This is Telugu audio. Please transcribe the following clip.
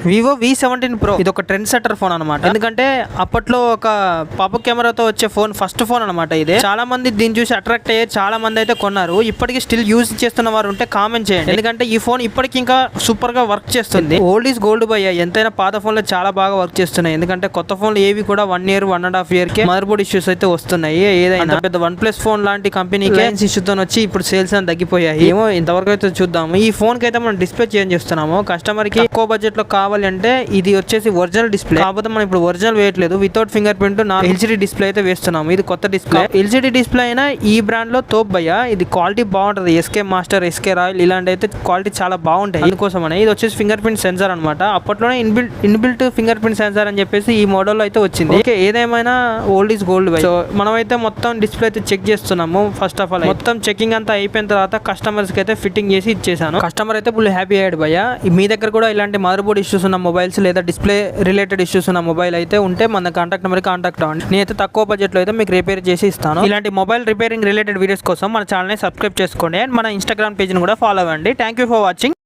వివో V17 Pro ఇది ఒక ట్రెండ్ సెటర్ ఫోన్ అనమాట. ఎందుకంటే అప్పట్లో ఒక పాపప్ కెమెరాతో వచ్చే ఫోన్ ఫస్ట్ ఫోన్ అనమాట. ఇదే చాలా మంది దీన్ని చూసి అట్రాక్ట్ అయ్యారు, చాలా మంది అయితే కొన్నారు. ఇప్పటికీ స్టిల్ యూజ్ చేస్తున్న వారు ఉంటే కామెంట్ చేయండి. ఎందుకంటే ఈ ఫోన్ ఇప్పటికి ఇంకా సూపర్ గా వర్క్ చేస్తుంది. ఓల్డ్ ఈజ్ గోల్డ్ భయ్య. ఎంతైనా పాత ఫోన్లు చాలా బాగా వర్క్ చేస్తున్నాయి. ఎందుకంటే కొత్త ఫోన్లు ఏవి కూడా 1 year 1.5 year కే మదర్ బోర్డ్ ఇష్యూస్ అయితే వస్తున్నాయి. ఏదైనా పెద్ద OnePlus ఫోన్ లాంటి కంపెనీకి ఇష్యూతో వచ్చి ఇప్పుడు సేల్స్ అని తగ్గిపోయాయి. ఏమో ఇంతవరకు అయితే చూద్దాము. ఈ ఫోన్ కి అయితే మనం డిస్ప్లే చేంజ్ చేస్తున్నాము. కస్టమర్ కి తక్కువ బడ్జెట్ లో కావాలి అంటే ఇది వచ్చేసి ఒరిజినల్ డిస్ప్లే. కాకపోతే మనం ఇప్పుడు ఒరిజినల్ వేయట్లేదు, without finger print LCD display అయితే వేస్తున్నాము. ఇది కొత్త డిస్ప్లే. LCD డిస్ప్లే అయినా ఈ బ్రాండ్ లో తోప్ భయ్య. ఇది క్వాలిటీ బాగుంటది. SK మాస్టర్, SK రాయల్ ఇలాంటి అయితే క్వాలిటీ చాలా బాగుంటాయి. అందుకోసం ఇది వచ్చేసి ఫింగర్ ప్రింట్ సెన్సార్ అనమాట. అప్పట్లోనే ఇన్బిల్ట్ ఫింగర్ ప్రింట్ సెన్సార్ అని చెప్పేసి ఈ మోడల్ లో అయితే వచ్చింది. ఓకే, ఏదేమైనా ఓల్డ్ ఈజ్ గోల్డ్ భయ్య. సో మనం అయితే మొత్తం డిస్ప్లే అయితే చెక్ చేస్తున్నాము. ఫస్ట్ ఆఫ్ ఆల్ మొత్తం చెకింగ్ అంతా అయిపోయిన తర్వాత కస్టమర్స్ కి అయితే ఫిట్టింగ్ చేసి ఇచ్చేసాను. కస్టమర్ అయితే ఫుల్ హ్యాపీ అయ్యాడు భయ్య. మీ దగ్గర కూడా ఇలాంటి మదర్ బోర్డ్ ఇష్యూస్ ఉన్న మొబైల్స్ లేదా డిస్ప్లే రిలేటెడ్ ఇష్యూస్ ఉన్న మొబైల్ అయితే ఉంటే మన కాంటాక్ట్ నెంబర్ కాంటాక్ట్ అవ్వండి. నేనైతే తక్కువ బడ్జెట్ లో అయితే మీకు రిపేర్ చేసి ఇస్తాను. ఇలాంటి మొబైల్ రిపేరింగ్ రిలేటెడ్ వీడియోస్ కోసం మన ఛానల్ ని సబ్స్క్రైబ్ చేసుకోండి అండ్ మన ఇన్స్టాగ్రామ్ పేజ్ ని కూడా ఫాలో అవ్వండి. Thank you for watching.